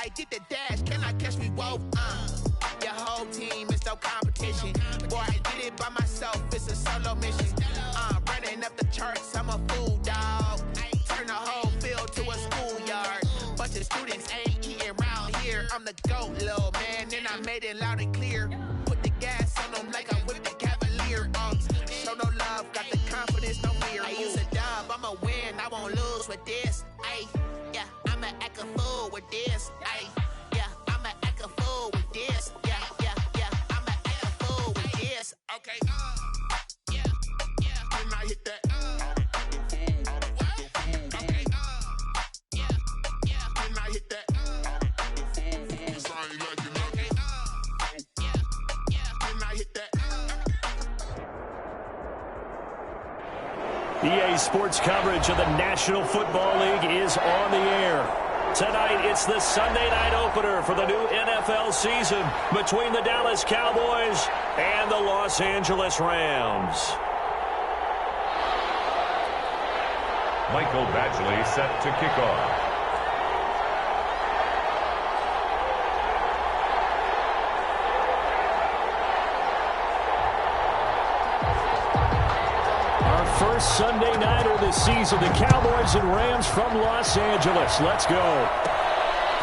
I did the dash, can I catch me? Whoa, your whole team is no competition. Boy, I did it by myself, it's a solo mission. Running up the charts, I'm a fool, dog. Turn the whole field to a schoolyard. Bunch of students ain't eating round here. I'm the GOAT, little man, and I made it loud and clear. Put the gas on them like I whipped the Cavalier. Show no love, got the confidence, no fear. I use a dub, I'ma win, I won't lose with this. Yeah, I'ma act a fool with this. Yeah, I'ma act a fool with this. Yeah, I'ma act a fool with this. Okay, yeah, can I hit that? Okay, yeah, can I hit that? Cause I ain't like it. Okay, yeah, can I hit that? EA Sports coverage of the National Football League is on the air. Tonight, it's the Sunday night opener for the new NFL season between the Dallas Cowboys and the Los Angeles Rams. Michael Badgley set to kick off. First Sunday nighter this season, the Cowboys and Rams from Los Angeles. Let's go.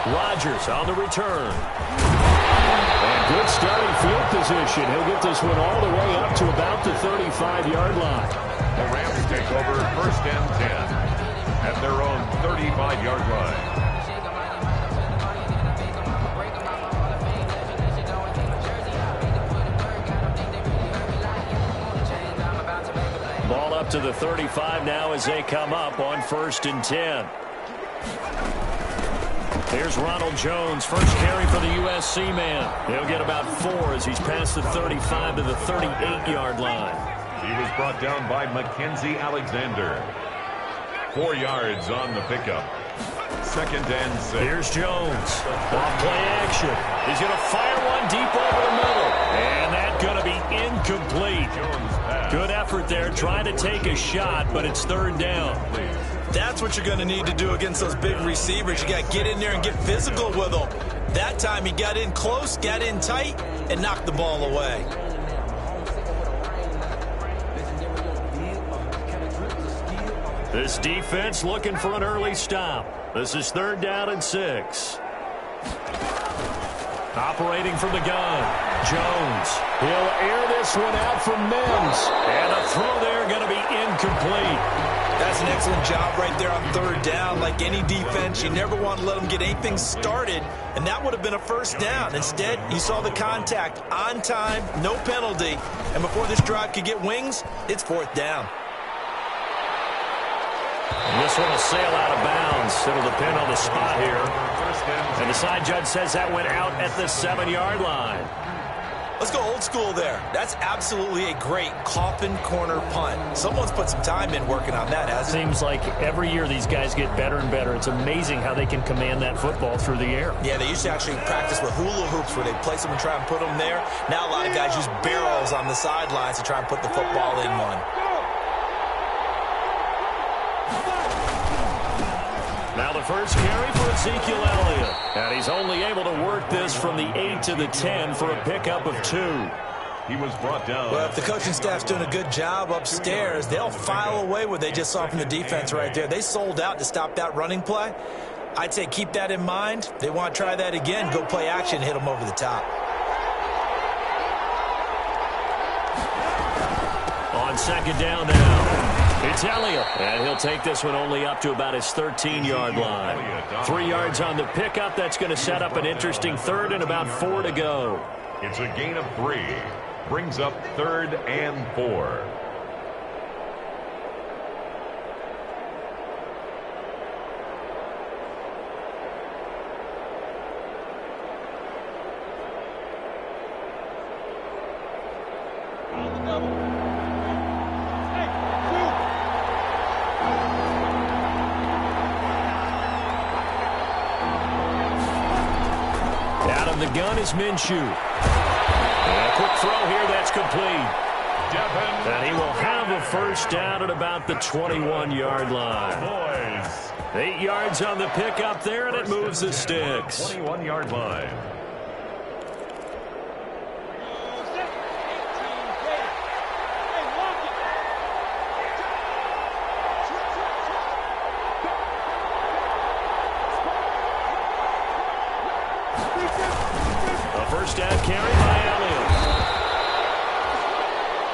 Rodgers on the return. And good starting field position. He'll get this one all the way up to about the 35-yard line. The Rams take over first and 10 at their own 35-yard line. Ball up to the 35 now as they come up on first and 10. Here's Ronald Jones, first carry for the USC man. He'll get about 4 as he's past the 35 to the 38-yard line. He was brought down by Mackenzie Alexander. 4 yards on the pickup. Second and 6. Here's Jones. Off play action. He's going to fire one deep over the middle. And that's going to be incomplete. Good effort there trying to take a shot, but it's third down. That's what you're going to need to do against those big receivers. You got to get in there and get physical with them. That time he got in close, got in tight, and knocked the ball away. This defense looking for an early stop. This is third down and 6. Operating from the gun, Jones. He'll air this one out for Mims. And a throw there going to be incomplete. That's an excellent job right there on third down. Like any defense, you never want to let them get anything started, and that would have been a first down. Instead, you saw the contact on time, no penalty, and before this drive could get wings, it's fourth down. And this one will sail out of bounds. It'll depend on the spot here. And the side judge says that went out at the 7-yard line. Let's go old school there. That's absolutely a great coffin corner punt. Someone's put some time in working on that, hasn't it? Seems like every year these guys get better and better. It's amazing how they can command that football through the air. Yeah, they used to actually practice with hula hoops where they place them and try and put them there. Now a lot of guys use barrels on the sidelines to try and put the football in one. Now the first carry for Ezekiel Elliott. And he's only able to work this from the 8 to the 10 for a pickup of 2. He was brought down. Well, if the coaching staff's doing a good job upstairs, they'll file away what they just saw from the defense right there. They sold out to stop that running play. I'd say keep that in mind. They want to try that again, go play action, hit them over the top. On second down now. It's Elliott, and he'll take this one only up to about his 13-yard line. 3 yards on the pickup. That's going to set up an interesting third and about 4 to go. It's a gain of 3. Brings up third and 4. The gun is Minshew. And a quick throw here, that's complete. And he will have a first down at about the 21-yard line. Boys, 8 yards on the pickup there, and it moves the sticks. 21-yard line. A first down carry by Elliott.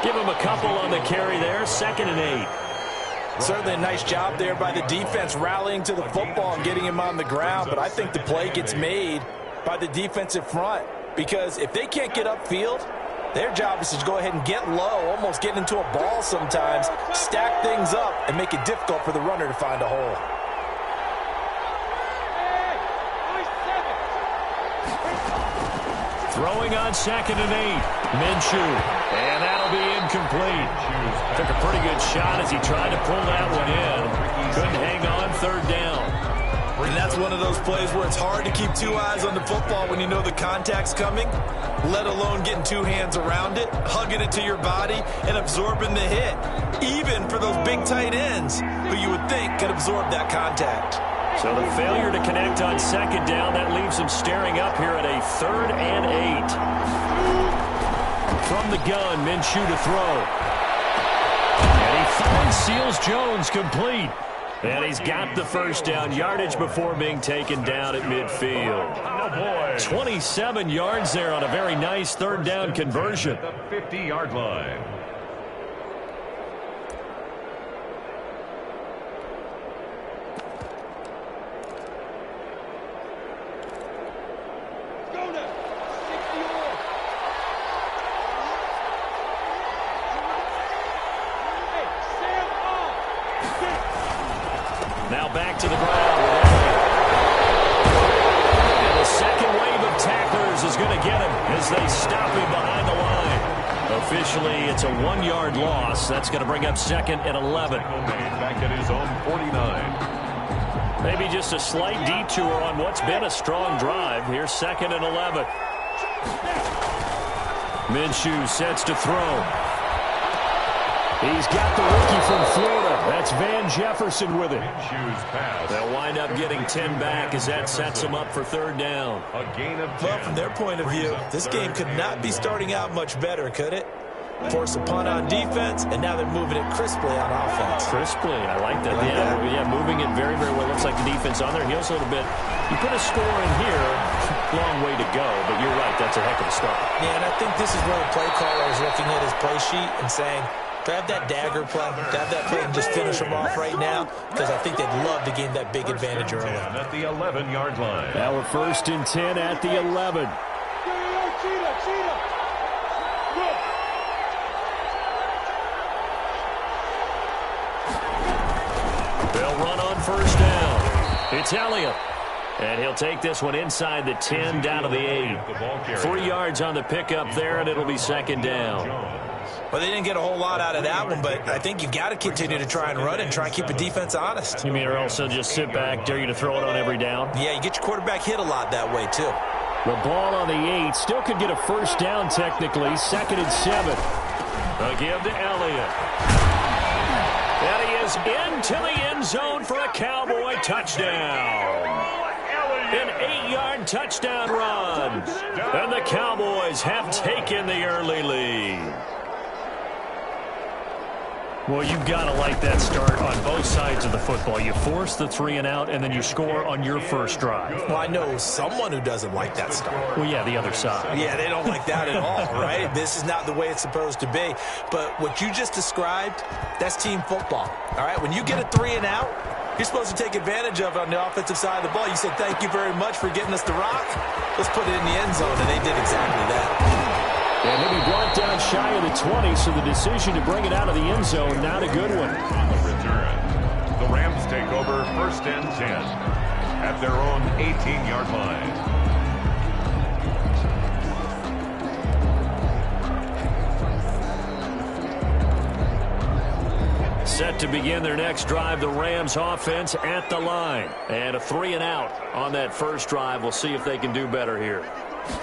Give him a couple on the carry there, 2nd and 8. Certainly a nice job there by the defense rallying to the football and getting him on the ground, but I think the play gets made by the defensive front because if they can't get upfield, their job is to go ahead and get low, almost get into a ball sometimes, stack things up, and make it difficult for the runner to find a hole. Throwing on 2nd and 8. Minshew. And that'll be incomplete. Took a pretty good shot as he tried to pull that one in. Couldn't hang on, 3rd down. And that's one of those plays where it's hard to keep 2 eyes on the football when you know the contact's coming, let alone getting 2 hands around it, hugging it to your body, and absorbing the hit. Even for those big tight ends who you would think could absorb that contact. So the failure to connect on 2nd down, that leaves him staring up here at a 3rd and 8. From the gun, Minshew to throw. And he finds Seals Jones complete. And he's got the first down, yardage before being taken down at midfield. 27 yards there on a very nice 3rd down conversion. The 50-yard line. Now back to the ground. And the second wave of tacklers is going to get him as they stop him behind the line. Officially, it's a 1-yard loss. That's going to bring up 2nd and 11. Back at his own 49. Maybe just a slight detour on what's been a strong drive. Here's 2nd and 11. Minshew sets to throw. He's got the rookie from Florida. That's Van Jefferson with it. They'll wind up getting 10 back as that sets them up for 3rd down. A gain of 10. Well, from their point of view, this game could not be starting out much better, could it? Force a punt on defense, and now they're moving it crisply on offense. Crisply, I like that. Yeah, moving it very, very well. Looks like the defense on their heels a little bit. You put a score in here, long way to go, but you're right, that's a heck of a start. Yeah, and I think this is where the play caller is looking at his play sheet and saying, grab that dagger play, grab that play and just finish them off right now, because I think they'd love to gain that big advantage early. At the 11-yard line. Now we're 1st and 10 at the 11. They'll run on 1st down. It's Elliott. And he'll take this one inside the 10 down to the 8. 3 yards on the pickup there, and it'll be 2nd down. Well, they didn't get a whole lot out of that one, but I think you've got to continue to try and run and try and keep the defense honest. You mean or else they'll just sit back, dare you to throw it on every down? Yeah, you get your quarterback hit a lot that way, too. The ball on the 8. Still could get a 1st down technically. 2nd and 7. A give to Elliott. And he is into the end zone for a Cowboy touchdown. An 8-yard touchdown run. And the Cowboys have taken the early lead. Well, you've got to like that start on both sides of the football. You force the 3 and out, and then you score on your first drive. Well, I know someone who doesn't like that start. Well, yeah, the other side. Yeah, they don't like that at all, right? This is not the way it's supposed to be. But what you just described, that's team football, all right? When you get a 3 and out, you're supposed to take advantage of it on the offensive side of the ball. You said, thank you very much for getting us the rock. Let's put it in the end zone, and they did exactly that. And he'll be brought down shy of the 20, so the decision to bring it out of the end zone, not a good one. On the return, the Rams take over 1st and 10 at their own 18-yard line. Set to begin their next drive, the Rams offense at the line. And a 3 and out on that first drive. We'll see if they can do better here.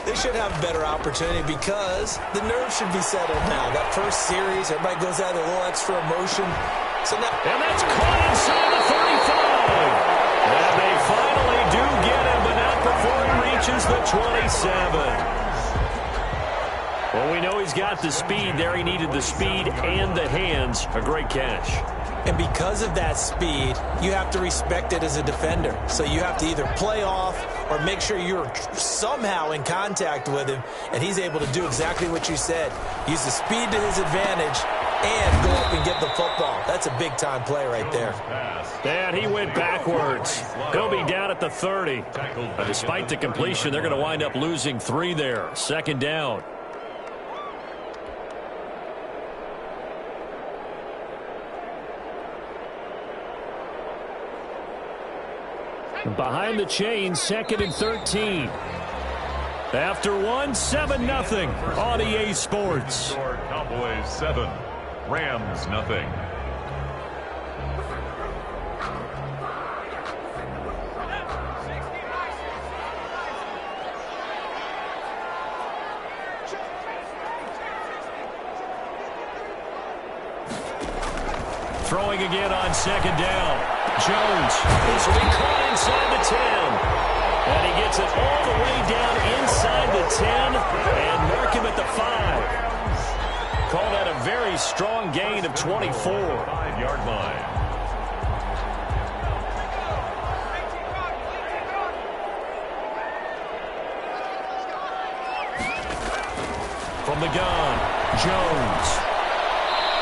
They should have a better opportunity because the nerves should be settled now. That first series, everybody goes out with a little extra emotion. So now, and that's caught inside the 35. 27. Well, we know he's got the speed there. He needed the speed and the hands. A great catch. And because of that speed, you have to respect it as a defender. So you have to either play off or make sure you're somehow in contact with him, and he's able to do exactly what you said. Use the speed to his advantage and go up and get the football. That's a big-time play right there. And he went backwards. He'll be down at the 30. Despite the completion, they're going to wind up losing 3 there. Second down. Behind the chains, 2nd and 13. After 1, 7-0 on EA Sports. Cowboys 7, Rams nothing. Throwing again on 2nd down. Jones. This will be caught inside the 10. And he gets it all the way down inside the 10 and mark him at the 5. Call that a very strong gain of 24. 5-yard line. From the gun, Jones.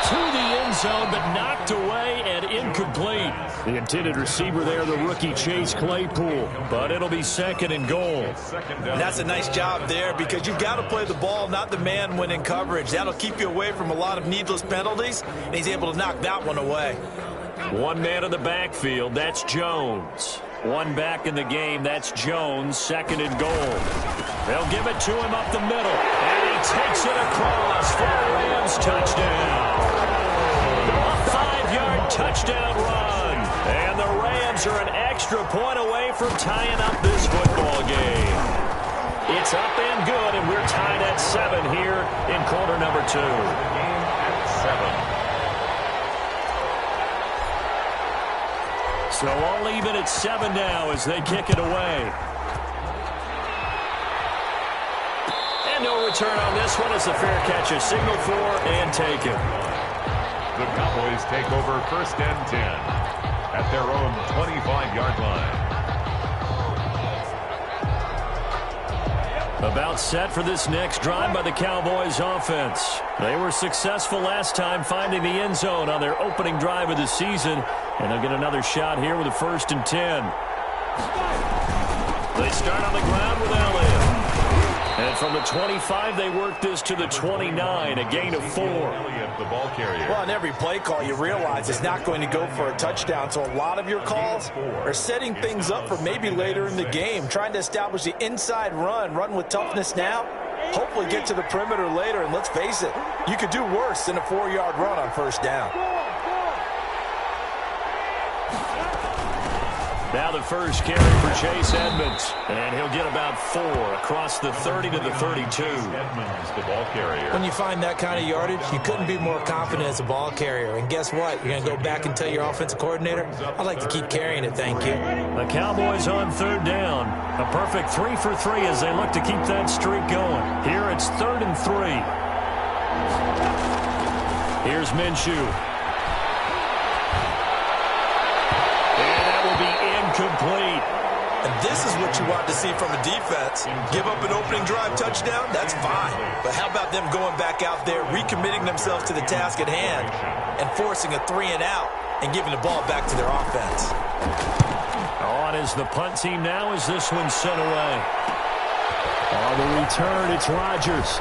To the end zone, but knocked away and incomplete. The intended receiver there, the rookie Chase Claypool. But it'll be 2nd and goal. And that's a nice job there because you've got to play the ball, not the man when in coverage. That'll keep you away from a lot of needless penalties, and he's able to knock that one away. One man in the backfield, that's Jones. One back in the game, that's Jones, 2nd and goal. They'll give it to him up the middle, and he takes it across for a Rams touchdown. A 5-yard touchdown run, and the Rams are an extra point away from tying up this football game. It's up and good, and we're tied at 7 here in quarter number 2. Game at 7. So all even at 7 now as they kick it away. And no return on this one. It's a fair catch, a signal for and taken. The Cowboys take over 1st and 10 at their own 25-yard line. About set for this next drive by the Cowboys offense. They were successful last time finding the end zone on their opening drive of the season. And they'll get another shot here with a 1st and 10. They start on the ground with Elliott. And from the 25, they work this to the 29, a gain of 4. Elliott, the ball carrier. Well, in every play call, you realize it's not going to go for a touchdown. So a lot of your calls are setting things up for maybe later in the game, trying to establish the inside run with toughness now. Hopefully get to the perimeter later, and let's face it, you could do worse than a 4-yard run on 1st down. Now the first carry for Chase Edmonds. And he'll get about 4 across the 30 to the 32. Edmonds, the ball carrier. When you find that kind of yardage, you couldn't be more confident as a ball carrier. And guess what? You're going to go back and tell your offensive coordinator, I'd like to keep carrying it, thank you. The Cowboys on 3rd down. A perfect 3 for 3 as they look to keep that streak going. Here it's 3rd and 3. Here's Minshew. Complete. And this is what you want to see from a defense. Give up an opening drive touchdown, that's fine. But how about them going back out there, recommitting themselves to the task at hand, and forcing a 3 and out, and giving the ball back to their offense. On is the punt team now as this one's sent away. On the return, it's Rodgers.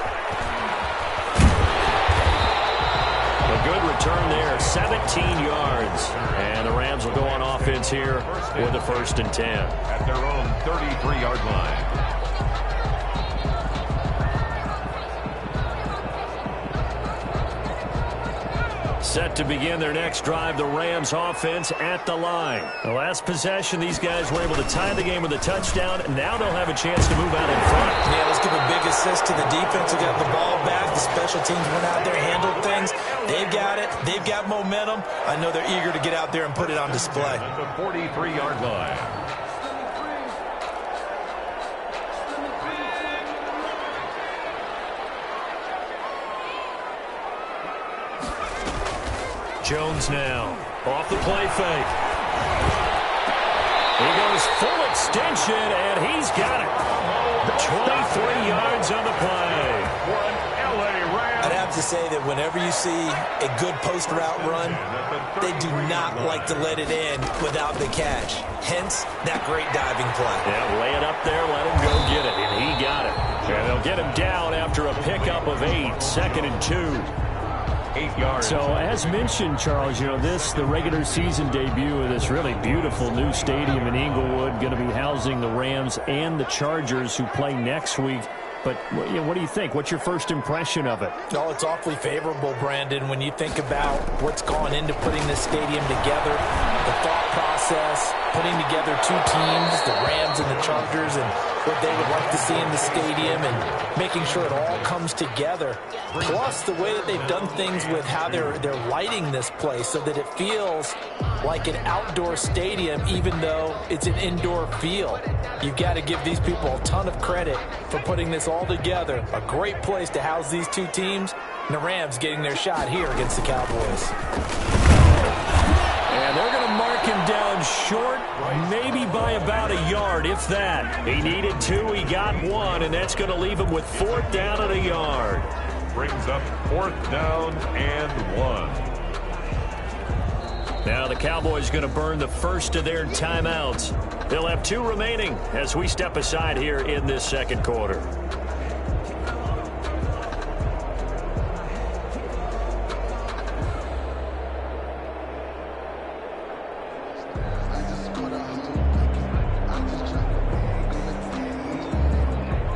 A good return there, 17 yards. And the Rams will go on offense here with the 1st and 10. At their own 33-yard line. Set to begin their next drive, the Rams offense at the line. The last possession, these guys were able to tie the game with a touchdown. Now they'll have a chance to move out in front. Yeah, let's give a big assist to the defense who got the ball back. The special teams went out there, handled things. They've got it. They've got momentum. I know they're eager to get out there and put it on display. At the 43-yard line. Jones now. Off the play fake. He goes full extension, and he's got it. 23 yards on the play. I'd have to say that whenever you see a good post route run, they do not like to let it in without the catch. Hence, that great diving play. Yeah, lay it up there, let him go get it, and he got it. And they'll get him down after a pickup of 8, 2nd and 2. 8 yards. So, as mentioned, Charles, you know, the regular season debut of this really beautiful new stadium in Inglewood, going to be housing the Rams and the Chargers, who play next week. But you know, what do you think? What's your first impression of it? Oh, it's awfully favorable, Brandon, when you think about what's gone into putting this stadium together, the thought process, putting together two teams, the Rams and the Chargers, and what they would like to see in the stadium, and making sure it all comes together. Plus, the way that they've done things with how they're lighting this place so that it feels like an outdoor stadium, even though it's an indoor feel. You've got to give these people a ton of credit for putting this all together. A great place to house these two teams, and the Rams getting their shot here against the Cowboys. And they're going to mark him down short, maybe by about a yard, if that. He needed 2, he got 1, and that's going to leave him with 4th down and a yard. Brings up 4th down and 1. Now the Cowboys going to burn the first of their timeouts. They'll have 2 remaining as we step aside here in this second quarter.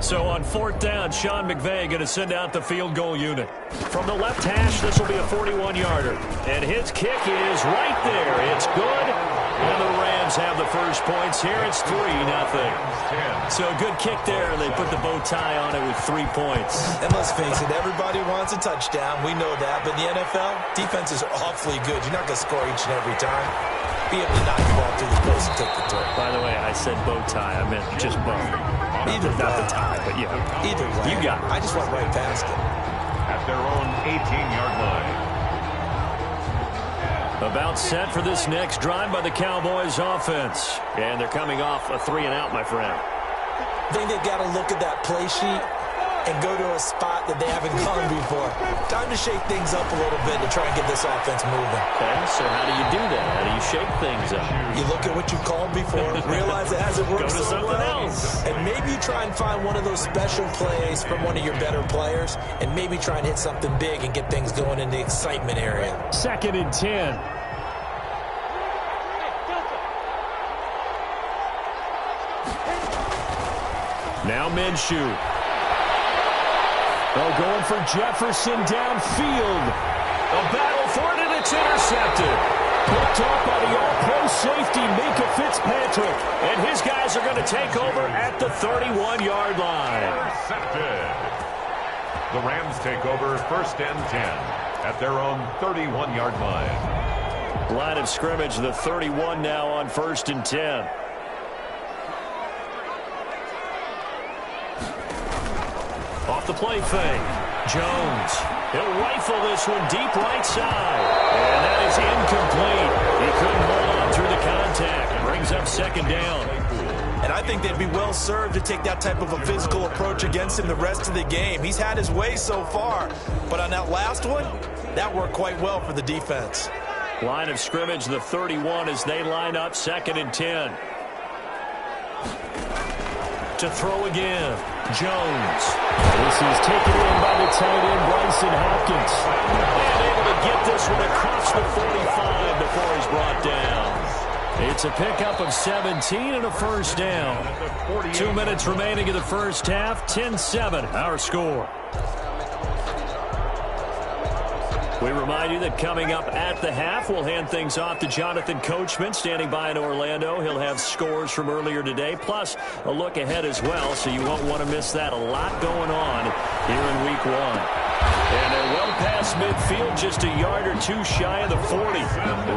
So on 4th down, Sean McVay going to send out the field goal unit. From the left hash, this will be a 41-yarder. And his kick is right there. It's good. And the Rams have the first points here. It's 3-0. So a good kick there. They put the bow tie on it with 3 points. And let's face it, everybody wants a touchdown. We know that. But in the NFL, defenses are awfully good. You're not going to score each and every time. Be able to knock the ball through the post and take the throw. By the way, I said bow tie. I meant just bow. Either not the tie, but yeah. Either way. You got it. I just went right past it. At their own 18-yard line. About set for this next drive by the Cowboys offense. And thee coming off a 3-and-out, my friend. I think they've got to look at that play sheet and go to a spot that they haven't gone before. Time to shake things up a little bit to try and get this offense moving. Okay, so how do you do that? How do you shake things up? You look at what you called before, realize it hasn't worked Go to so something well, else. and maybe you try and find one of those special plays from one of your better players, and maybe try and hit something big and get things going in the excitement area. 2nd and 10. Now Minshew. Oh, going for Jefferson downfield. A battle for it, and it's intercepted. Picked off by the all-pro safety, Minka Fitzpatrick. And his guys are going to take over at the 31-yard line. Intercepted. The Rams take over 1st and 10 at their own 31-yard line. Line of scrimmage, the 31 now on 1st and 10. Off the play fake. Jones. He'll rifle this one deep right side. And that is incomplete. He couldn't hold on through the contact. Brings up 2nd down. And I think they'd be well served to take that type of a physical approach against him the rest of the game. He's had his way so far. But on that last one, that worked quite well for the defense. Line of scrimmage, the 31 as they line up 2nd and 10. To throw again. Jones. This is taken in by the tight end, Bryson Hopkins. And able to get this one across the 45 before he's brought down. It's a pickup of 17 and a 1st down. 2 minutes remaining in the first half. 10-7, our score. We remind you that coming up at the half, we'll hand things off to Jonathan Coachman, standing by in Orlando. He'll have scores from earlier today, plus a look ahead as well, so you won't want to miss that. A lot going on here in Week 1. And they're well past midfield, just a yard or 2 shy of the 40.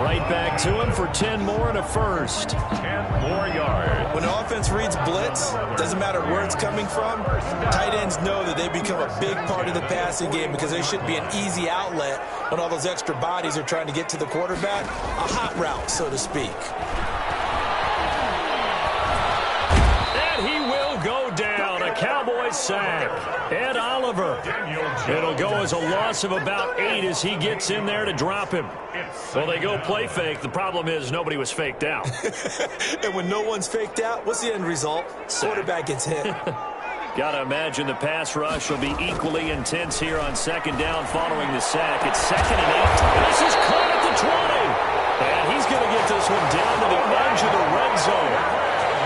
Right back to him for 10 more and a 1st. 10 more yards. When the offense reads blitz, doesn't matter where it's coming from, tight ends know that they become a big part of the passing game because they should be an easy outlet when all those extra bodies are trying to get to the quarterback. A hot route, so to speak. And he will go down. A Cowboys sack. Ed Oliver. It'll go as a loss of about 8 as he gets in there to drop him. Well, they go play fake. The problem is nobody was faked out. And when no one's faked out, what's the end result? Quarterback gets hit. Got to imagine the pass rush will be equally intense here on second down following the sack. It's 2nd and 8. This is caught at the 20. And he's going to get this one down to the edge of the red zone.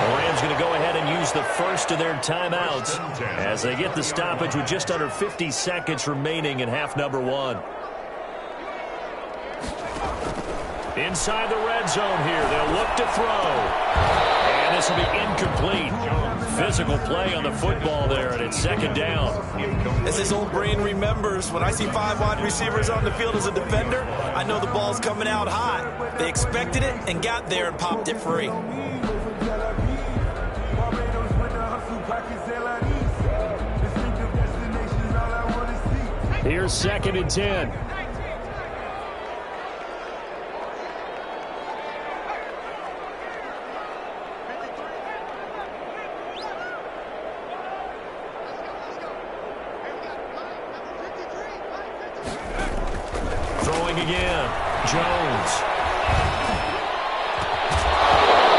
The Rams going to go ahead and use the first of their timeouts as they get the stoppage with just under 50 seconds remaining in half number 1. Inside the red zone here, they'll look to throw. And this will be incomplete. Physical play on the football there, and it's 2nd down. As his old brain remembers, when I see 5 wide receivers on the field as a defender, I know the ball's coming out hot. They expected it and got there and popped it free. Here's 2nd and 10. Throwing again. Jones.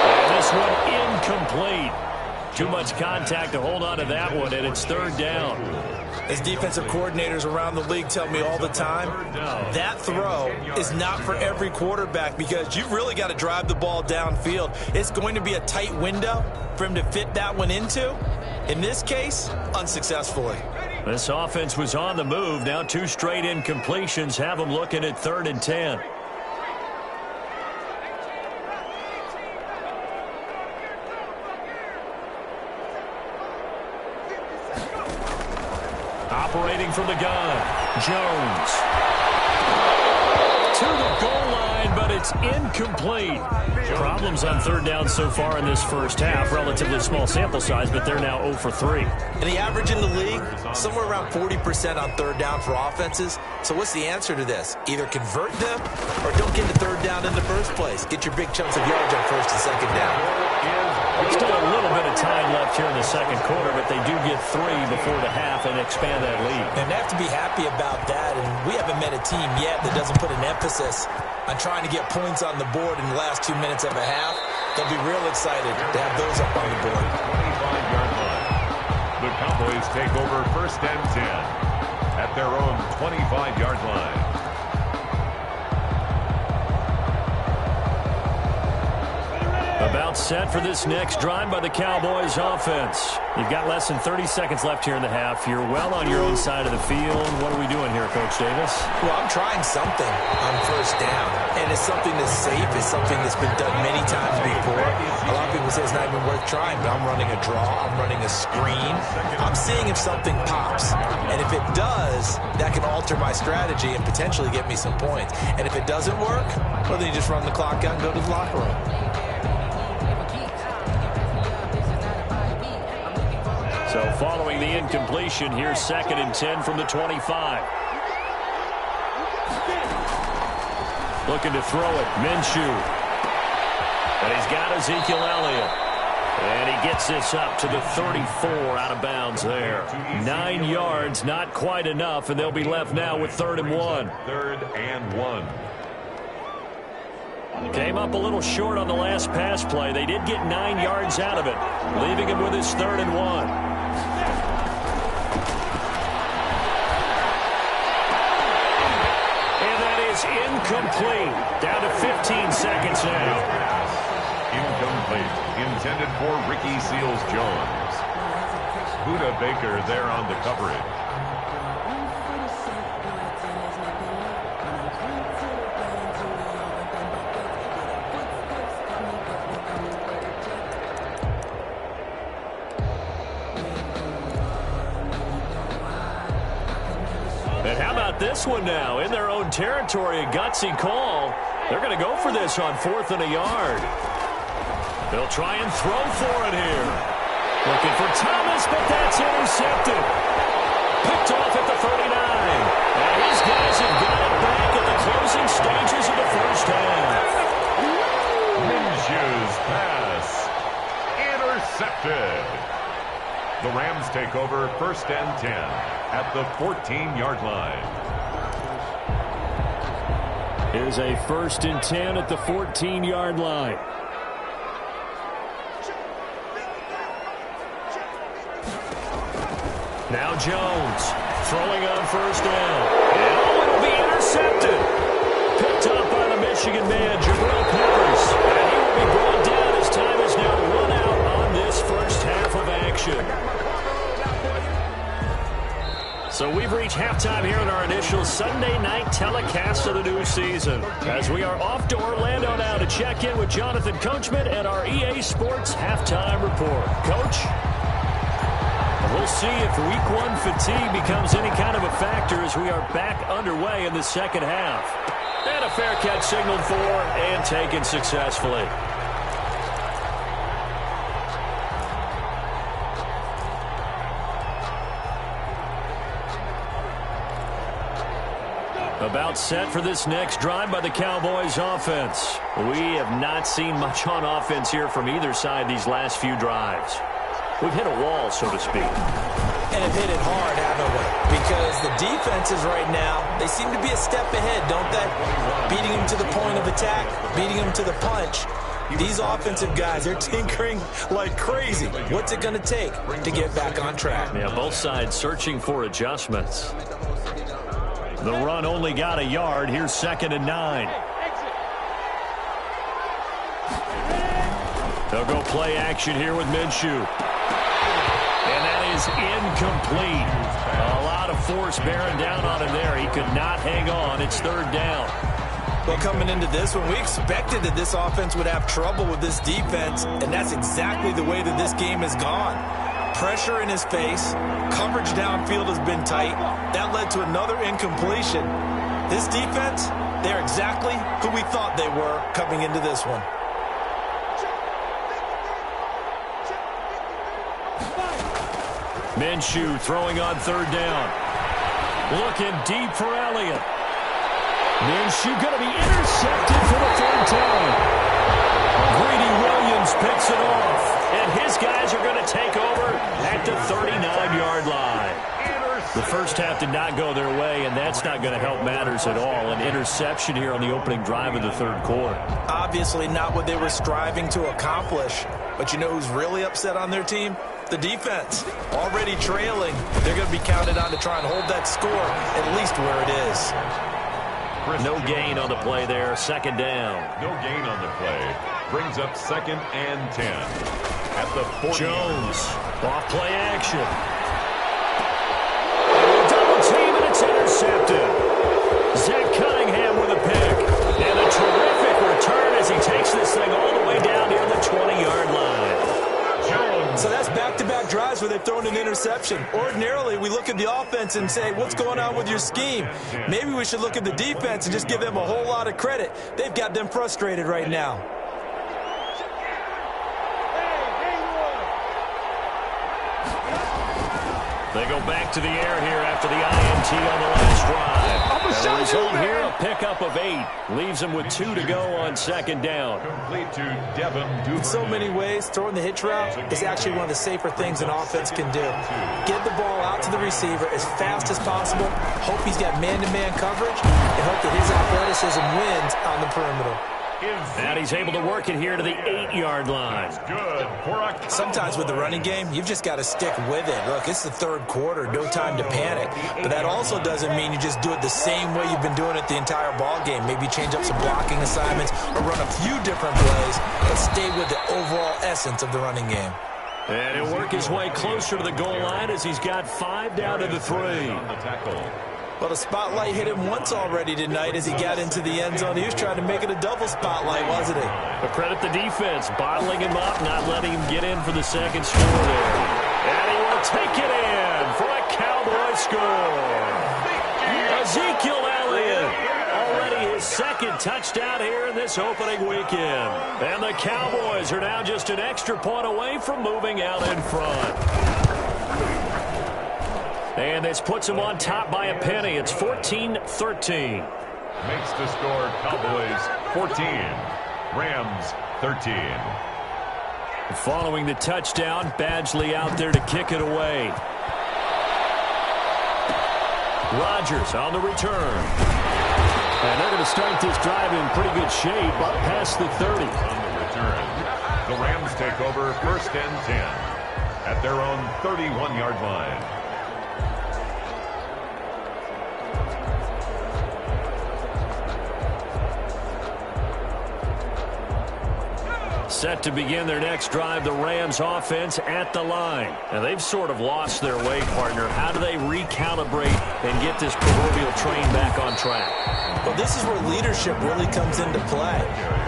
And this one incomplete. Too much contact to hold on to that one, and it's 3rd down. As defensive coordinators around the league tell me all the time, that throw is not for every quarterback because you've really got to drive the ball downfield. It's going to be a tight window for him to fit that one into. In this case, unsuccessfully. This offense was on the move. Now 2 straight incompletions have them looking at 3rd and 10. Operating from the gun, Jones. To the goal line, but it's incomplete. Problems on 3rd down so far in this first half. Relatively small sample size, but they're now 0 for 3. And the average in the league, somewhere around 40% on 3rd down for offenses. So what's the answer to this? Either convert them or don't get the 3rd down in the first place. Get your big chunks of yards on 1st and 2nd down. Still a little bit of time left here in the 2nd quarter, but they do get 3 before the half and expand that lead. And they have to be happy about that. And we haven't met a team yet that doesn't put an emphasis on trying to get points on the board in the last 2 minutes of a half. They'll be real excited to have those up on the board. 25-yard line. The Cowboys take over 1st and 10 at their own 25-yard line. About set for this next drive by the Cowboys offense. You've got less than 30 seconds left here in the half. You're well on your own side of the field. What are we doing here, Coach Davis? Well, I'm trying something on 1st down. And it's something that's safe. It's something that's been done many times before. A lot of people say it's not even worth trying, but I'm running a draw. I'm running a screen. I'm seeing if something pops. And if it does, that can alter my strategy and potentially get me some points. And if it doesn't work, well, then you just run the clock out and go to the locker room. So following the incompletion, here's 2nd and 10 from the 25. Looking to throw it, Minshew. And he's got Ezekiel Elliott. And he gets this up to the 34 out of bounds there. 9 yards, not quite enough, and they'll be left now with 3rd and 1. 3rd and 1. Came up a little short on the last pass play. They did get 9 yards out of it, leaving him with his 3rd and 1. Incomplete. Down to 15 seconds now. Incomplete. Intended for Ricky Seals-Jones. Buda Baker there on the coverage. And how about this one now? In their own territory, a gutsy call. They're going to go for this on 4th and a yard. They'll try and throw for it here. Looking for Thomas, but that's intercepted. Picked off at the 39. And his guys have got it back at stages of the first half. Minshew's pass. Intercepted. The Rams take over 1st and 10 at the 14-yard line. Here's a 1st and 10 at the 14-yard line. Now Jones throwing on 1st down. And it'll be intercepted. Picked up by the Michigan man, Jabril Peppers. And he will be brought down as time is now run out on this first half of action. So we've reached halftime here in our initial Sunday night telecast of the new season. As we are off to Orlando now to check in with Jonathan Coachman and our EA Sports halftime report. Coach? We'll see if week 1 fatigue becomes any kind of a factor as we are back underway in the second half. And a fair catch signaled for and taken successfully. About set for this next drive by the Cowboys offense. We have not seen much on offense here from either side these last few drives. We've hit a wall, so to speak. And have hit it hard, haven't we? Because the defenses right now, they seem to be a step ahead, don't they? Beating them to the point of attack, beating them to the punch. These offensive guys, they're tinkering like crazy. What's it going to take to get back on track? Yeah, both sides searching for adjustments. The run only got a yard. Here's 2nd and 9. They'll go play action here with Minshew. And that is incomplete. A lot of force bearing down on him there. He could not hang on. It's 3rd down. Well, coming into this one, we expected that this offense would have trouble with this defense, and that's exactly the way that this game has gone. Pressure in his face. Coverage downfield has been tight. That led to another incompletion. This defense, they're exactly who we thought they were coming into this one. Minshew throwing on 3rd down. Looking deep for Elliott. Minshew going to be intercepted for the 3rd time. Greedy Williams picks it off. And his guys are going to take over at the 39-yard line. The first half did not go their way, and that's not going to help matters at all. An interception here on the opening drive of the 3rd quarter. Obviously not what they were striving to accomplish. But you know who's really upset on their team? The defense. Already trailing. They're going to be counted on to try and hold that score at least where it is. No gain on the play there. 2nd down. No gain on the play. Brings up 2nd and 10. At the 40. Jones. Off play action. Double team and it's intercepted. Zach Cunningham with a pick. And a terrific return as he takes this thing all the way down near the 20-yard line. So that's back-to-back drives where they've thrown an interception. Ordinarily, we look at the offense and say, what's going on with your scheme? Maybe we should look at the defense and just give them a whole lot of credit. They've got them frustrated right now. They go back to the air here after the INT on the last drive. And the result here, a pickup of 8. Leaves them with 2 to go on 2nd down. Complete to Devin Duvernay. In so many ways, throwing the hitch route is actually one of the safer things an offense can do. Get the ball out to the receiver as fast as possible, hope he's got man-to-man coverage, and hope that his athleticism wins on the perimeter. And he's able to work it here to the 8-yard line. Good for a... Sometimes with the running game, you've just got to stick with it. Look, it's the 3rd quarter, no time to panic. But that also doesn't mean you just do it the same way you've been doing it the entire ball game. Maybe change up some blocking assignments or run a few different plays, but stay with the overall essence of the running game. And he'll work his way closer to the goal line as he's got 5 down to the 3. On the tackle. Well, the spotlight hit him once already tonight as he got into the end zone. He was trying to make it a double spotlight, wasn't he? But credit the defense, bottling him up, not letting him get in for the 2nd score there. And he will take it in for a Cowboy score. Ezekiel Elliott, already his 2nd touchdown here in this opening weekend. And the Cowboys are now just an extra point away from moving out in front. And this puts them on top by a penny. It's 14-13. makes the score Cowboys 14, Rams 13. Following the touchdown, Badgley out there to kick it away. Rodgers on the return. And they're going to start this drive in pretty good shape up past the 30. On the return, the Rams take over 1st and 10 at their own 31-yard line. Set to begin their next drive, the Rams offense at the line. And they've sort of lost their way, partner. How do they recalibrate and get this proverbial train back on track? Well, this is where leadership really comes into play.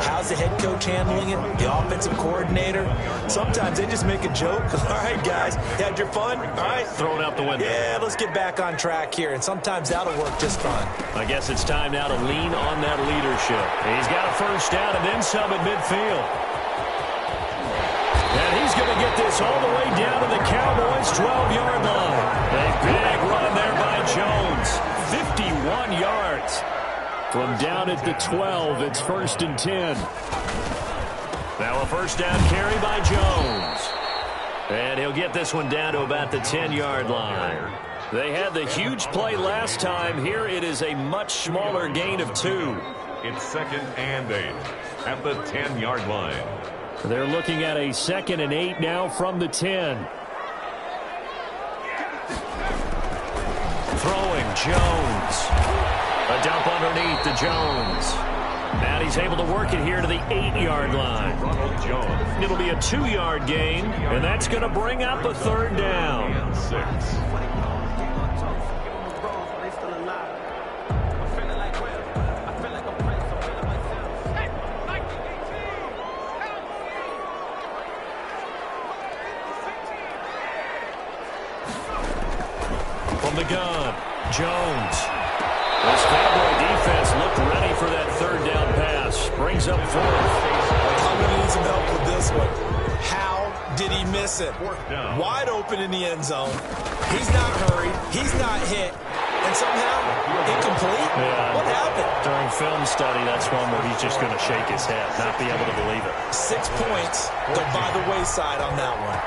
How's the head coach handling it? The offensive coordinator? Sometimes they just make a joke. All right, guys, you had your fun? All right. Throw it out the window. Yeah, let's get back on track here. And sometimes that'll work just fine. I guess it's time now to lean on that leadership. He's got a first down and then some at midfield. And he's going to get this all the way down to the Cowboys' 12-yard line. A big run there by Jones. 51 yards. From down at the 12, it's 1st and 10. Now a first down carry by Jones. And he'll get this one down to about the 10-yard line. They had the huge play last time. Here it is a much smaller gain of 2. It's 2nd and 8 at the 10-yard line. They're looking at a 2nd and 8 now from the 10. Throwing Jones. A dump underneath to Jones. And he's able to work it here to the 8-yard line. Ronald Jones. It'll be a 2-yard gain, and that's going to bring up a 3rd down. And 6. From the gun, Jones. This Cowboy defense looked ready for that 3rd down pass. Brings up 4th. I'm going to need some help with this one. How did he miss it? Wide open in the end zone. He's not hurried. He's not hit. And somehow, incomplete? Yeah. What happened? During film study, that's one where he's just going to shake his head, not be able to believe it. 6 points go by the wayside on that one.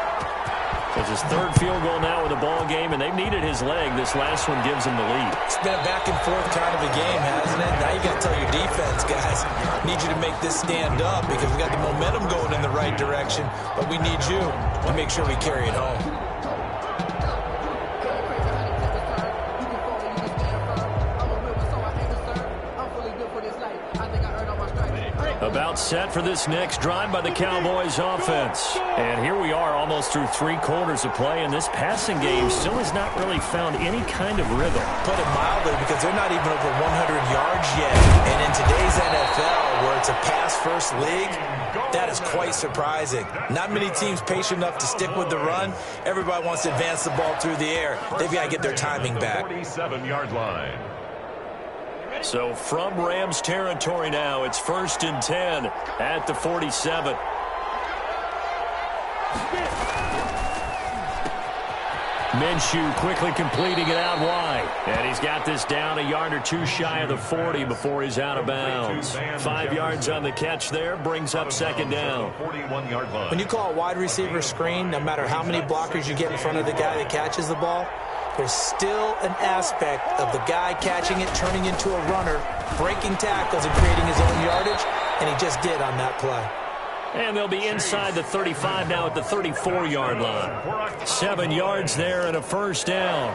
It's his 3rd field goal now in the ball game, and they've needed his leg. This last one gives him the lead. It's been a back and forth kind of a game, hasn't it? Now you got to tell your defense, guys, need you to make this stand up because we got the momentum going in the right direction, but we need you to make sure we carry it home. About set for this next drive by the Cowboys offense. And here we are almost through 3 quarters of play, and this passing game still has not really found any kind of rhythm. Put it mildly, because they're not even over 100 yards yet. And in today's NFL, where it's a pass-first league, that is quite surprising. Not many teams patient enough to stick with the run. Everybody wants to advance the ball through the air. They've got to get their timing back. 47-yard line. So from Rams territory now, it's 1st and 10 at the 47. Minshew quickly completing it out wide. And he's got this down a yard or 2 shy of the 40 before he's out of bounds. 5 yards on the catch there, brings up 2nd down. When you call a wide receiver screen, no matter how many blockers you get in front of the guy that catches the ball, there's still an aspect of the guy catching it, turning into a runner, breaking tackles and creating his own yardage, and he just did on that play. And they'll be inside the 35 now at the 34-yard line. 7 yards there and a 1st down.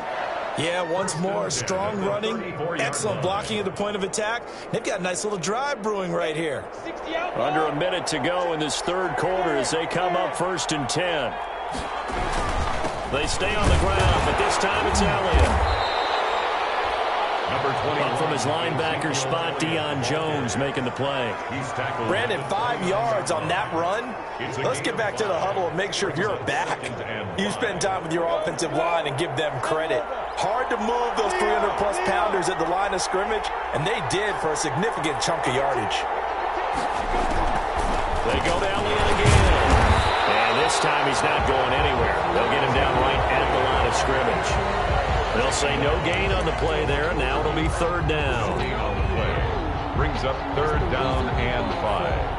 Yeah, once more, strong running, excellent blocking at the point of attack. They've got a nice little drive brewing right here. Under a minute to go in this 3rd quarter as they come up 1st and 10. They stay on the ground, but this time it's Elliott. Number 20. Up from his linebacker spot, Deion Jones making the play. Brandon, 5 yards on that run. Let's get back to the huddle and make sure you're back. You spend time with your offensive line and give them credit. Hard to move those 300-plus pounders at the line of scrimmage, and they did for a significant chunk of yardage. They go to Elliott again. And this time he's not going anywhere. They'll get him down right at the line of scrimmage. They'll say no gain on the play there. Now it'll be 3rd down. brings up 3rd down and 5.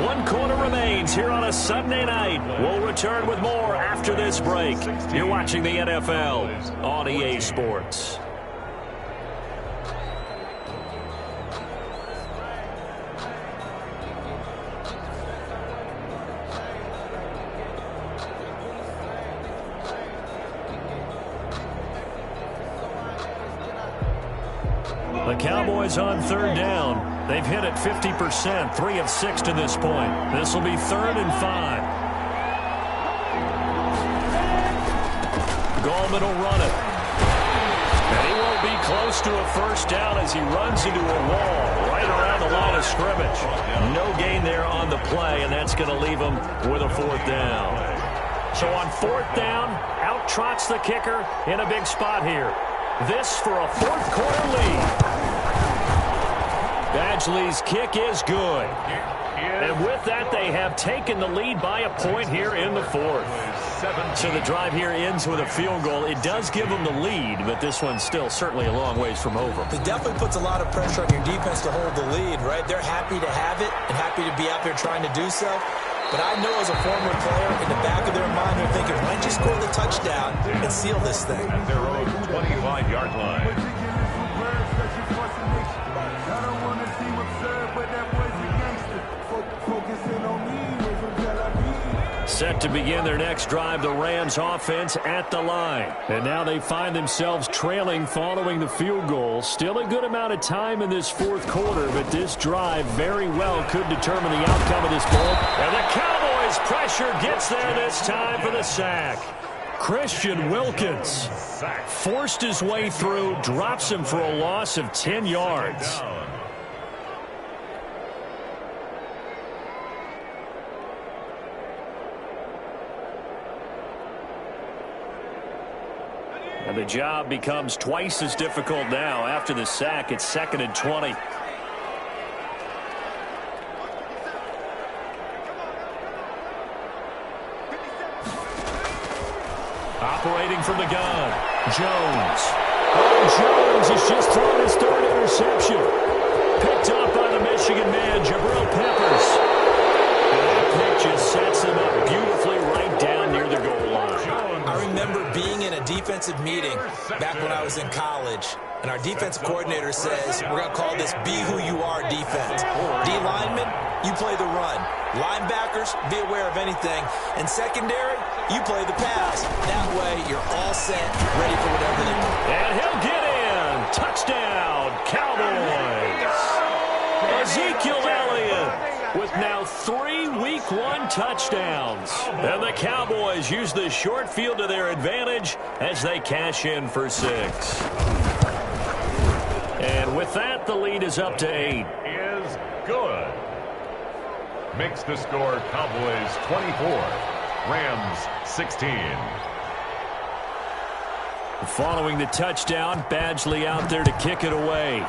1 quarter remains here on a Sunday night. We'll return with more after this break. You're watching the NFL on EA Sports. The Cowboys on 3rd down. They've hit it 50%, 3 of 6 to this point. This will be 3rd and 5. Gallman will run it. And he won't be close to a 1st down as he runs into a wall right around the line of scrimmage. No gain there on the play, and that's going to leave him with a 4th down. So on 4th down, out trots the kicker in a big spot here. This for a 4th quarter lead. Badgley's kick is good. And with that, they have taken the lead by a point here in the 4th. So the drive here ends with a field goal. It does give them the lead, but this one's still certainly a long ways from over. It definitely puts a lot of pressure on your defense to hold the lead, right? They're happy to have it and happy to be out there trying to do so. But I know as a former player, in the back of their mind, they're thinking, why don't you score the touchdown and seal this thing? At their own 25-yard line. Set to begin their next drive, the Rams offense at the line. And now they find themselves trailing following the field goal. Still a good amount of time in this 4th quarter, but this drive very well could determine the outcome of this ball. And the Cowboys' pressure gets there this time for the sack. Christian Wilkins forced his way through, drops him for a loss of 10 yards. And the job becomes twice as difficult now. After the sack, it's 2nd and 20. Operating from the gun, Jones. Oh, Jones has just thrown his 3rd interception. Picked up by the Michigan man, Jabril Peppers. And that pick just sets him up beautifully right down near the goal line. I remember being in a defensive meeting back when I was in college, and our defensive coordinator says, we're going to call this be who you are defense. D linemen, you play the run. Linebackers, be aware of anything. And secondary, you play the pass. That way, you're all set, ready for whatever they do. And he'll get in. Touchdown, Cowboys. Ezekiel Elliott with now 3 Week 1 touchdowns. And the Cowboys use the short field to their advantage as they cash in for 6. And with that, the lead is up to 8. Is good. Makes the score Cowboys 24, Rams 16. Following the touchdown, Badgley out there to kick it away.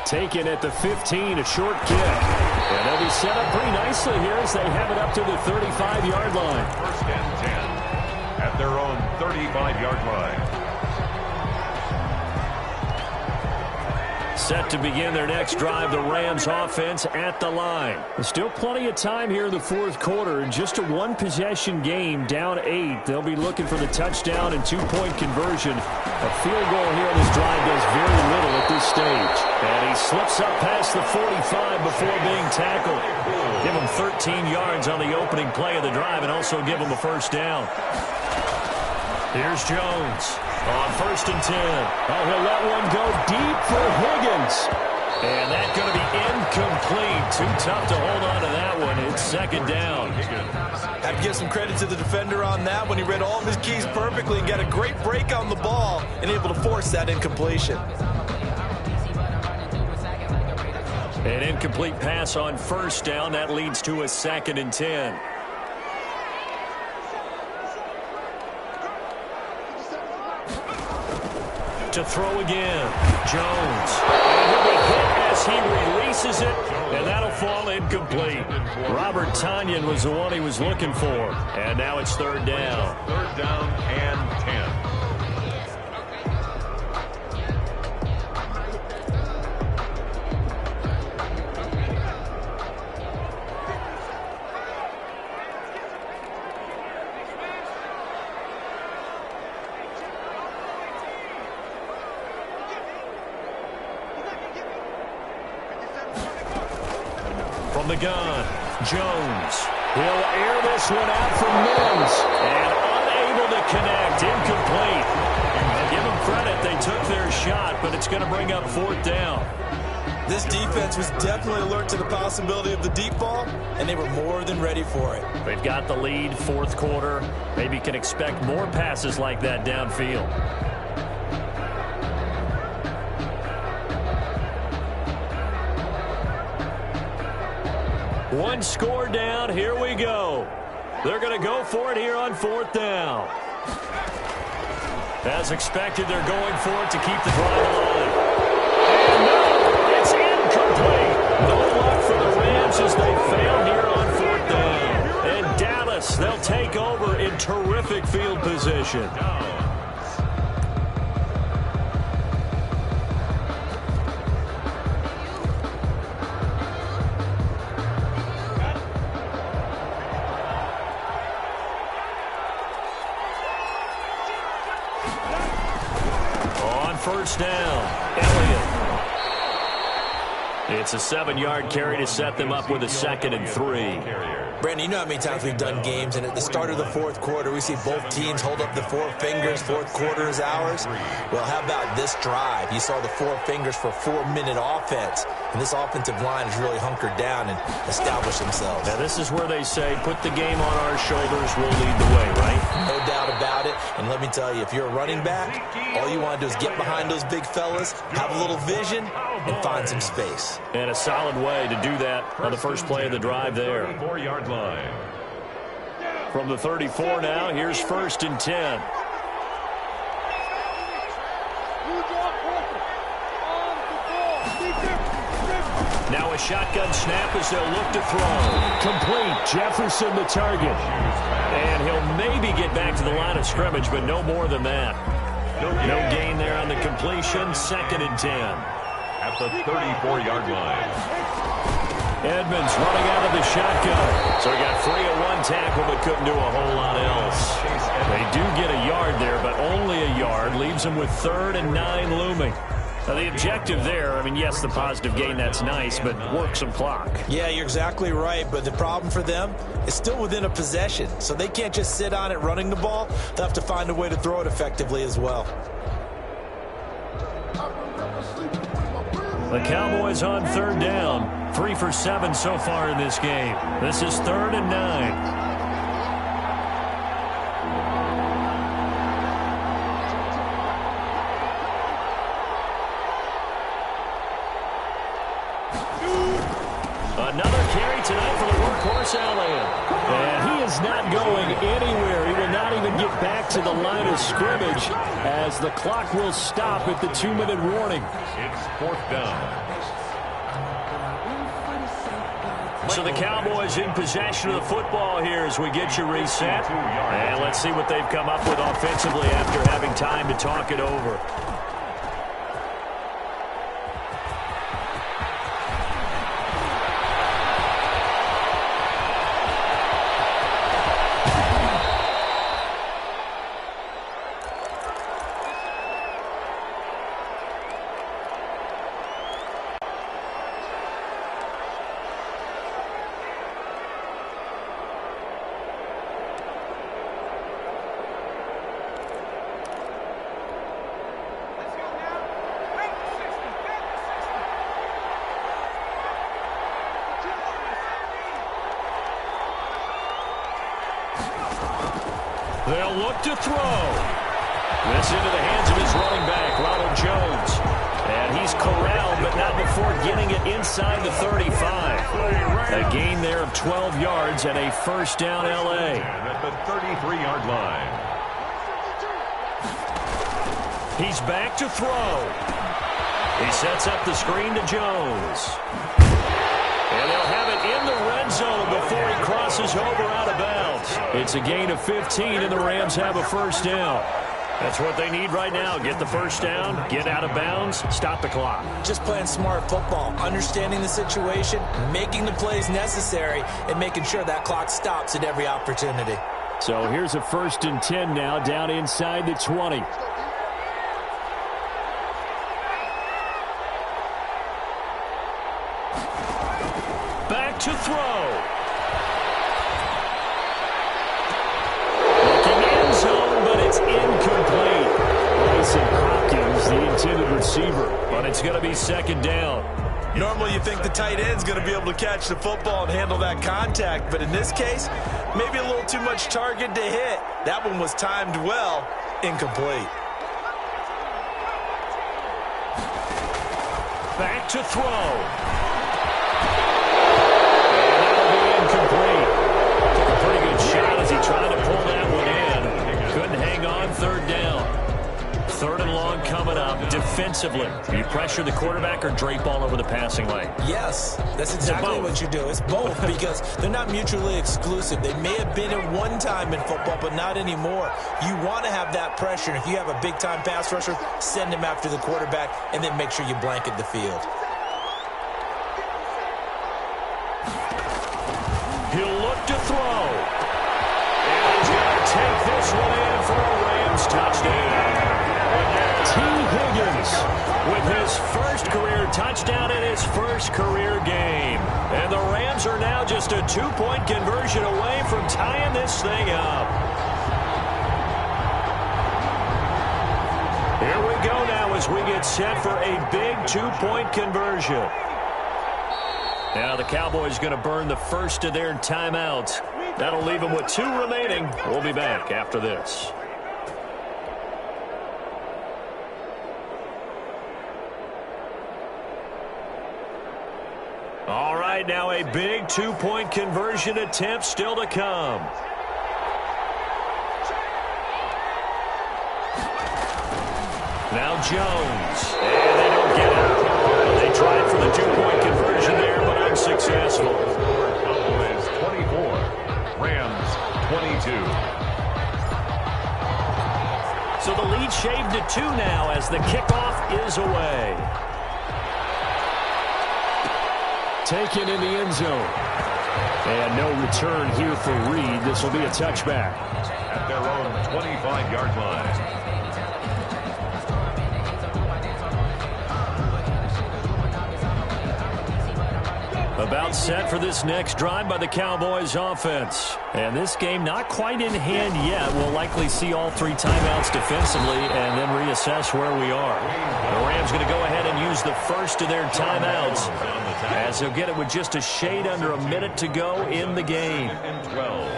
Taken at the 15, a short kick. And they'll be set up pretty nicely here as they have it up to the 35-yard line. 1st and 10 at their own 35-yard line. Set to begin their next drive, the Rams offense at the line. There's still plenty of time here in the 4th quarter. In just a 1-possession game, down 8. They'll be looking for the touchdown and 2-point conversion. A field goal here on this drive does very little at this stage. And he slips up past the 45 before being tackled. Give him 13 yards on the opening play of the drive and also give him a 1st down. Here's Jones. On 1st and 10. Oh, he'll let one go deep for Higgins. And that's going to be incomplete. Too tough to hold on to that one. It's 2nd down. Have to give some credit to the defender on that when he read all of his keys perfectly and got a great break on the ball and able to force that incompletion. An incomplete pass on 1st down. That leads to a 2nd and 10. To throw again, Jones. And he'll be hit as as he releases it, and that'll fall incomplete. Robert Tonyan was the one he was looking for, and now it's third down. Third down and 10. From the gun, Jones. He'll air this one out for Mims. And unable to connect, incomplete. Give them credit, they took their shot, but it's going to bring up fourth down. This defense was definitely alert to the possibility of the deep ball, and they were more than ready for it. They've got the lead, fourth quarter. Maybe can expect more passes like that downfield. One score down, here we go. They're going to go for it here on fourth down. As expected, they're going for it to keep the drive alive. And no, it's incomplete. No luck for the Rams as they fail here on fourth down. And Dallas, they'll take over in terrific field position. First down, Elliott. It's a 7-yard carry to set them up with a 2nd and 3. Brandon, you know how many times we've done games, and at the start of the fourth quarter, we see both teams hold up the four fingers, fourth quarter is ours. Well, how about this drive? You saw the four fingers for 4-minute offense, and this offensive line has really hunkered down and established themselves. Now, this is where they say, put the game on our shoulders, we'll lead the way, right? No doubt about it, and let me tell you, if you're a running back, all you want to do is get behind those big fellas, have a little vision, and find some space. And a solid way to do that on the first play of the drive there. 34-yard line. From the 34 now, here's 1st and 10. Now a shotgun snap as they'll look to throw. Complete. Jefferson the target. And he'll maybe get back to the line of scrimmage, but no more than that. No gain there on the completion. 2nd and 10. At the 34-yard line. Edmonds running out of the shotgun. So he got free of one tackle, but couldn't do a whole lot else. They do get a yard there, but only a yard. Leaves them with 3rd and 9 looming. Now, the objective there, I mean, yes, the positive gain, that's nice, but work some clock. Yeah, you're exactly right, but the problem for them is still within a possession, so they can't just sit on it running the ball. They'll have to find a way to throw it effectively as well. The Cowboys on 3rd down. 3 for 7 so far in this game. This is 3rd and 9. Another carry tonight for the workhorse, Elliott. And he is not going anywhere. He will not even get back to the line of scrimmage as the clock will stop at the 2-minute warning. It's 4th down. So the Cowboys in possession of the football here as we get you reset. And let's see what they've come up with offensively after having time to talk it over. They'll look to throw. This into the hands of his running back, Ronald Jones. And he's corralled, but not before getting it inside the 35. A gain there of 12 yards and a first down L.A. At the 33-yard line. He's back to throw. He sets up the screen to Jones. And they'll have it in the red zone before he crosses over out of bounds. It's a gain of 15, and the Rams have a first down. That's what they need right now. Get the first down, get out of bounds, stop the clock. Just playing smart football, understanding the situation, making the plays necessary, and making sure that clock stops at every opportunity. So here's a 1st and 10 now, down inside the 20. Back to throw. It's incomplete. Mason Hopkins, the intended receiver, but it's going to be 2nd down. Normally you think the tight end's going to be able to catch the football and handle that contact, but in this case, maybe a little too much target to hit. That one was timed well, incomplete. Back to throw. And that'll be incomplete. Took a pretty good shot as he tried to pull that one in. Couldn't hang on, 3rd down. 3rd and long coming up. Defensively, you pressure the quarterback or drape all over the passing lane? Yes, that's exactly what you do. It's both because they're not mutually exclusive. They may have been at one time in football, but not anymore. You want to have that pressure. And if you have a big-time pass rusher, send him after the quarterback and then make sure you blanket the field. He'll look to throw. Take this one in for a Rams touchdown. T. Higgins with his first career touchdown in his first career game. And the Rams are now just a 2-point conversion away from tying this thing up. Here we go now as we get set for a big 2-point conversion. Now the Cowboys going to burn the first of their timeouts. That'll leave them with 2 remaining. We'll be back after this. All right, now a big 2-point conversion attempt still to come. Now Jones. And they don't get it. They tried for the 2-point conversion there, but unsuccessful. Cowboys 24. Rams 22. So the lead shaved to 2 now as the kickoff is away. Taken in the end zone. And no return here for Reed. This will be a touchback. At their own 25-yard line. About set for this next drive by the Cowboys offense. And this game not quite in hand yet. We'll likely see all 3 timeouts defensively and then reassess where we are. The Rams going to go ahead and use the first of their timeouts as they'll get it with just a shade under a minute to go in the game. And 12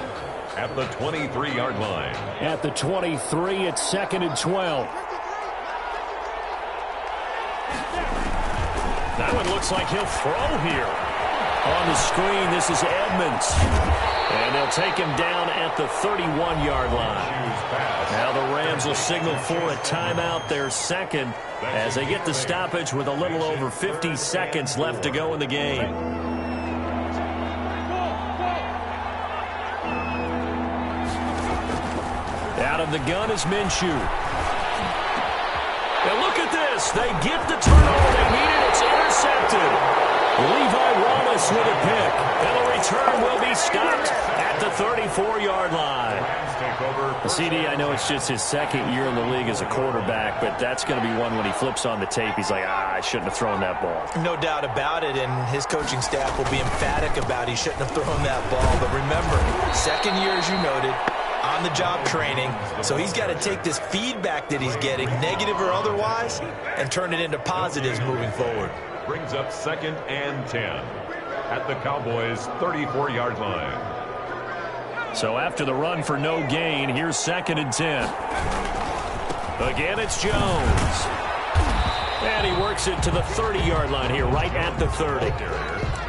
at the 23-yard line. At the 23, it's 2nd and 12. That one looks like he'll throw here. On the screen, this is Edmonds. And they'll take him down at the 31-yard line. Now the Rams will signal for a timeout, their second, as they get the stoppage with a little over 50 seconds left to go in the game. Out of the gun is Minshew. And look at this. They get the turnover they needed. It's intercepted. Levi Wallace with a pick. And the return will be stopped at the 34-yard line. CD, I know it's just his 2nd year in the league as a quarterback, but that's going to be one when he flips on the tape. He's like, I shouldn't have thrown that ball. No doubt about it, and his coaching staff will be emphatic about he shouldn't have thrown that ball. But remember, 2nd year, as you noted, on-the-job training, so he's got to take this feedback that he's getting, negative or otherwise, and turn it into positives moving forward. Brings up 2nd and 10 at the Cowboys' 34-yard line. So after the run for no gain, here's 2nd and 10. Again, it's Jones. And he works it to the 30-yard line here, right at the 30.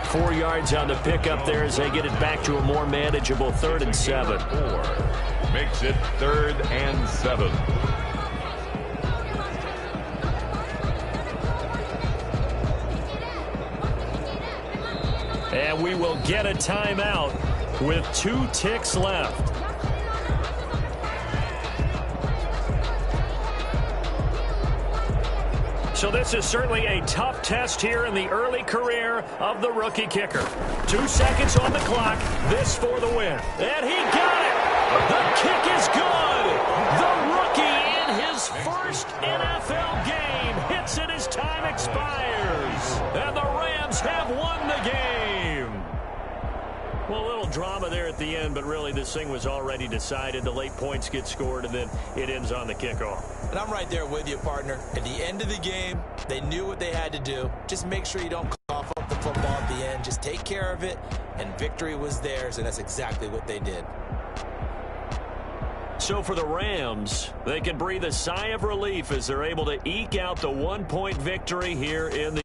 4 yards on the pickup there as they get it back to a more manageable 3rd and 7. Makes it 3rd and 7. And we will get a timeout with 2 ticks left. So this is certainly a tough test here in the early career of the rookie kicker. 2 seconds on the clock. This for the win. And he got it. The kick is good. The rookie in his first NFL game hits it as time expires. And the Rams have won the game. Well, a little drama there at the end, but really this thing was already decided. The late points get scored, and then it ends on the kickoff. And I'm right there with you, partner. At the end of the game, they knew what they had to do. Just make sure you don't cough up the football at the end. Just take care of it, and victory was theirs, and that's exactly what they did. So for the Rams, they can breathe a sigh of relief as they're able to eke out the 1-point victory here in the